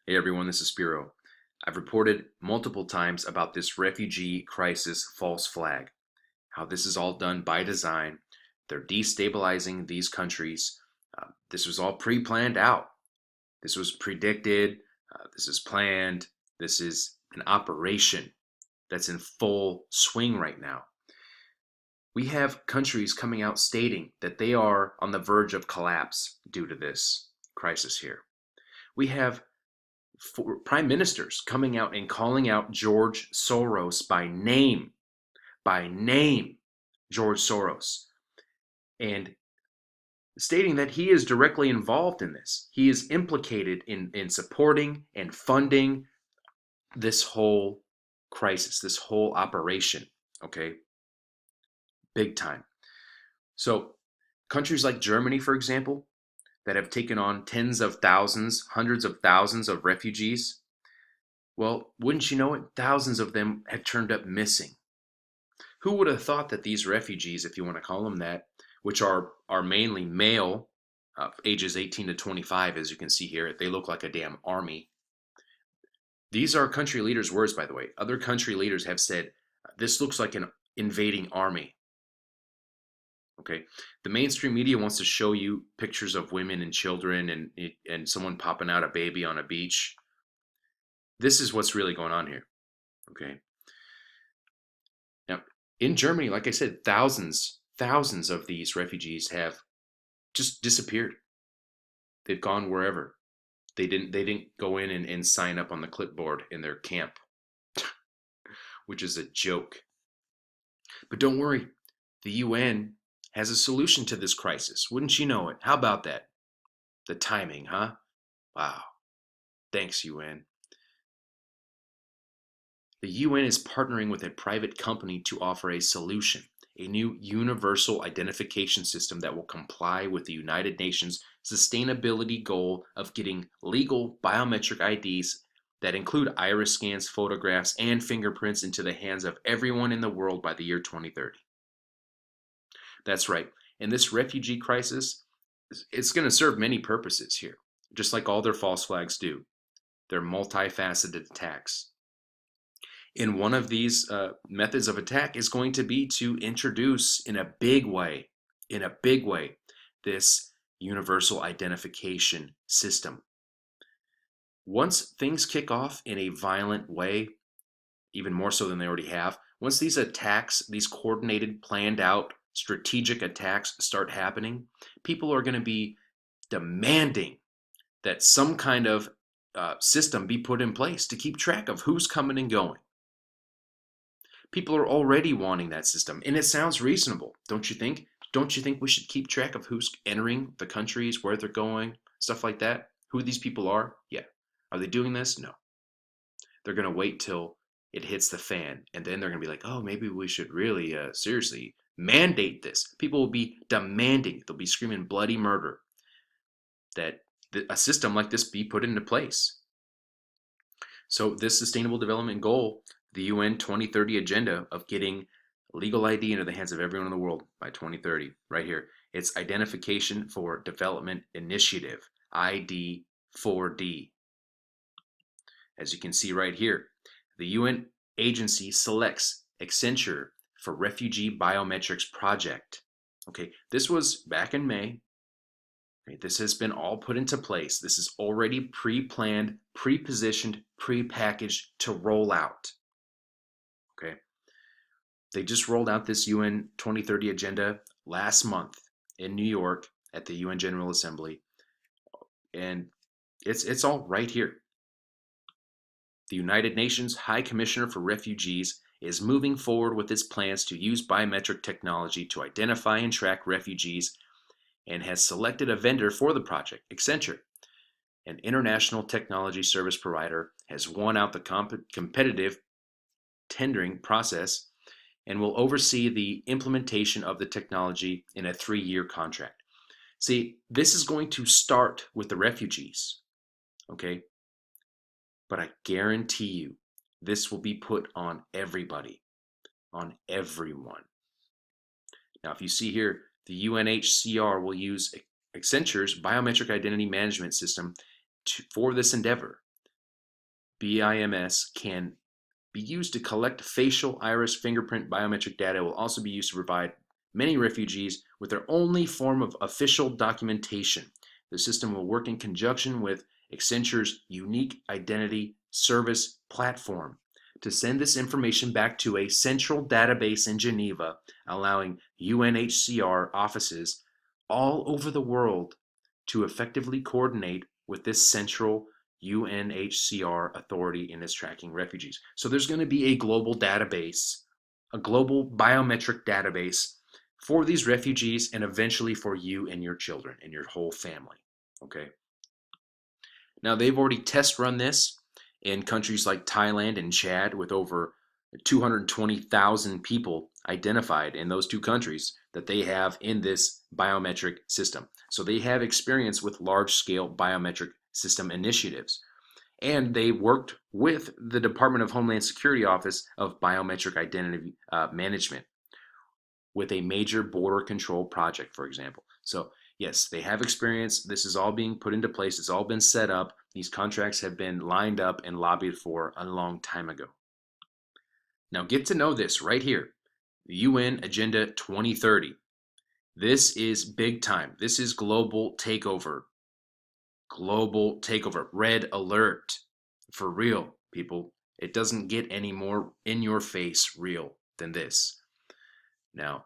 Hey everyone, this is Spiro. I've reported multiple times about this refugee crisis false flag, how this is all done by design. They're destabilizing these countries. This was all pre-planned out. This was predicted. This is planned. This is an operation that's in full swing right now. We have countries coming out stating that they are on the verge of collapse due to this crisis here. We have prime ministers coming out and calling out George Soros by name, George Soros, and stating that he is directly involved in this. He is implicated in supporting and funding this whole crisis, this whole operation, okay? Big time. So, countries like Germany, for example, that have taken on tens of thousands, hundreds of thousands of refugees, well, wouldn't you know it, thousands of them have turned up missing. Who would have thought that these refugees, if you want to call them that, which are mainly male, ages 18 to 25, as you can see here, they look like a damn army. These are country leaders' words, by the way. Other country leaders have said, this looks like an invading army. Okay, the mainstream media wants to show you pictures of women and children and someone popping out a baby on a beach. This is what's really going on here. Okay. Now, in Germany, like I said, thousands of these refugees have just disappeared. They've gone wherever. They didn't go in and sign up on the clipboard in their camp, which is a joke. But don't worry, the UN has a solution to this crisis. Wouldn't you know it? How about that? The timing, huh? Wow. Thanks, UN. The UN is partnering with a private company to offer a solution, a new universal identification system that will comply with the United Nations sustainability goal of getting legal biometric IDs that include iris scans, photographs, and fingerprints into the hands of everyone in the world by the year 2030. That's right. And this refugee crisis, it's going to serve many purposes here, just like all their false flags do. They're multifaceted attacks. And one of these methods of attack is going to be to introduce in a big way, this universal identification system. Once things kick off in a violent way, even more so than they already have, once these attacks, these coordinated, planned out, strategic attacks start happening, people are going to be demanding that some kind of system be put in place to keep track of who's coming and going. People are already wanting that system, and it sounds reasonable, don't you think? Don't you think we should keep track of who's entering the countries, where they're going, stuff like that? Who these people are? Yeah. Are they doing this? No. They're going to wait till it hits the fan, and then they're going to be like, oh, maybe we should really seriously mandate this. People will be demanding, they'll be screaming bloody murder that a system like this be put into place. So this sustainable development goal, the UN 2030 agenda of getting legal ID into the hands of everyone in the world by 2030, right here. It's Identification for Development Initiative, ID4D. As you can see right here, the UN agency selects Accenture for Refugee Biometrics Project. Okay, this was back in May. Okay, this has been all put into place. This is already pre-planned, pre-positioned, pre-packaged to roll out. Okay, they just rolled out this UN 2030 agenda last month in New York at the UN General Assembly, and it's all right here. The United Nations High Commissioner for Refugees is moving forward with its plans to use biometric technology to identify and track refugees and has selected a vendor for the project. Accenture, an international technology service provider, has won out the competitive tendering process and will oversee the implementation of the technology in a 3-year contract. See, this is going to start with the refugees, okay? But I guarantee you, this will be put on everybody, on everyone. Now, if you see here, the UNHCR will use Accenture's biometric identity management system for this endeavor. BIMS can be used to collect facial, iris, fingerprint, biometric data. It will also be used to provide many refugees with their only form of official documentation. The system will work in conjunction with Accenture's unique identity service platform to send this information back to a central database in Geneva, allowing UNHCR offices all over the world to effectively coordinate with this central UNHCR authority in its tracking refugees. So there's going to be a global database, a global biometric database for these refugees and eventually for you and your children and your whole family. Okay. Now they've already test run this in countries like Thailand and Chad with over 220,000 people identified in those two countries that they have in this biometric system. So they have experience with large-scale biometric system initiatives. And they worked with the Department of Homeland Security Office of Biometric Identity Management with a major border control project, for example. So yes, they have experience. This is all being put into place. It's all been set up. These contracts have been lined up and lobbied for a long time ago. Now get to know this right here, the UN Agenda 2030. This is big time. This is global takeover. Global takeover. Red alert. For real, people. It doesn't get any more in your face real than this. Now,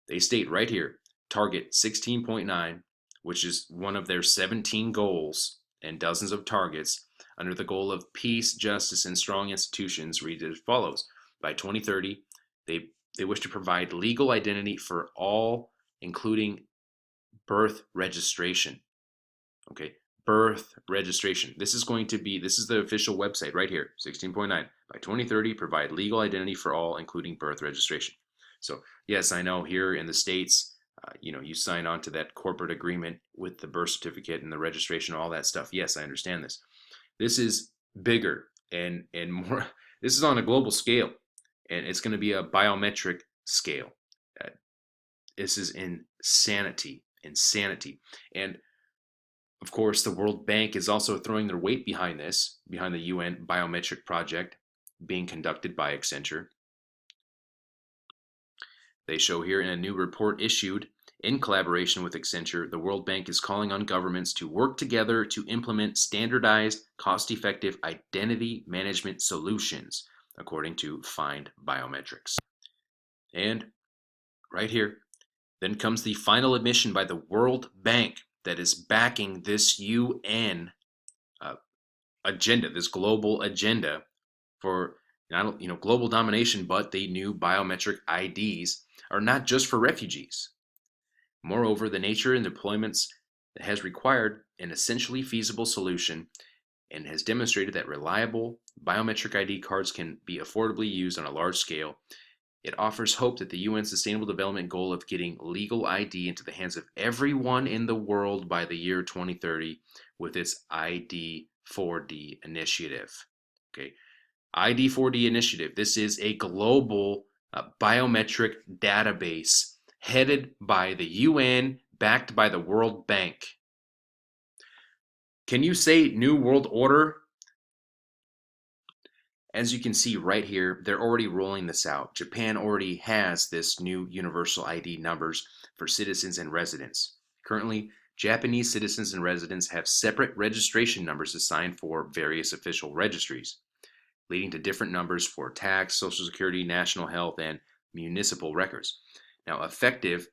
they state right here, target 16.9, which is one of their 17 goals and dozens of targets under the goal of peace, justice, and strong institutions read as follows. By 2030, they wish to provide legal identity for all, including birth registration. Okay, birth registration. This is the official website right here, 16.9. By 2030, provide legal identity for all, including birth registration. So yes, I know here in the States, you sign on to that corporate agreement with the birth certificate and the registration, all that stuff. Yes, I understand this. This is bigger and more. This is on a global scale, and it's going to be a biometric scale. This is insanity, and of course, the World Bank is also throwing their weight behind this, behind the UN biometric project being conducted by Accenture. They show here in a new report issued in collaboration with Accenture, the World Bank is calling on governments to work together to implement standardized, cost-effective identity management solutions, according to Find Biometrics. And right here, then comes the final admission by the World Bank that is backing this UN agenda, this global agenda for global domination, but the new biometric IDs are not just for refugees. Moreover, the nature and deployments has required an essentially feasible solution and has demonstrated that reliable biometric ID cards can be affordably used on a large scale. It offers hope that the UN Sustainable Development Goal of getting legal ID into the hands of everyone in the world by the year 2030 with its ID4D initiative. Okay, ID4D initiative. This is a global biometric database headed by the UN, backed by the World Bank. Can you say New World Order? As you can see right here, they're already rolling this out. Japan already has this new universal ID numbers for citizens and residents. Currently, Japanese citizens and residents have separate registration numbers assigned for various official registries, leading to different numbers for tax, social security, national health, and municipal records. Now, effective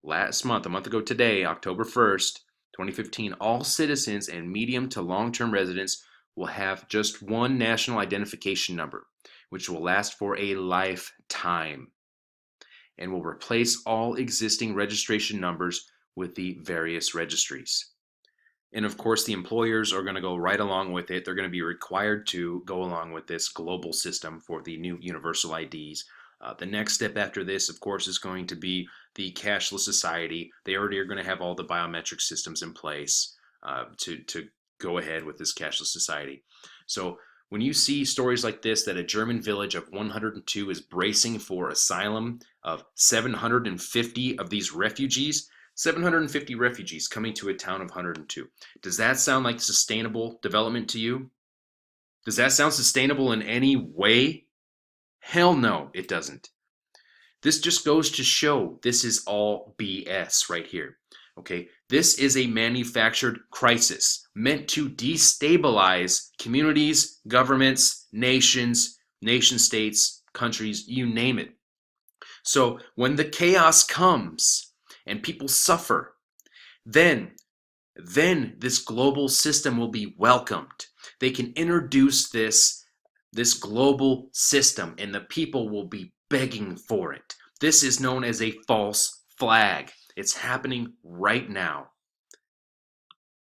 last month, a month ago today, October 1st, 2015, all citizens and medium to long-term residents will have just one national identification number, which will last for a lifetime and will replace all existing registration numbers with the various registries. And of course, the employers are going to go right along with it. They're going to be required to go along with this global system for the new universal IDs. The next step after this, of course, is going to be the cashless society. They already are going to have all the biometric systems in place to go ahead with this cashless society. So when you see stories like this, that a German village of 102 is bracing for asylum of 750 of these refugees, 750 refugees coming to a town of 102. Does that sound like sustainable development to you? Does that sound sustainable in any way? Hell no, it doesn't. This just goes to show this is all BS right here. Okay, this is a manufactured crisis meant to destabilize communities, governments, nations, nation states, countries, you name it. So when the chaos comes and people suffer, then this global system will be welcomed. They can introduce this global system and the people will be begging for it. This is known as a false flag. It's happening right now.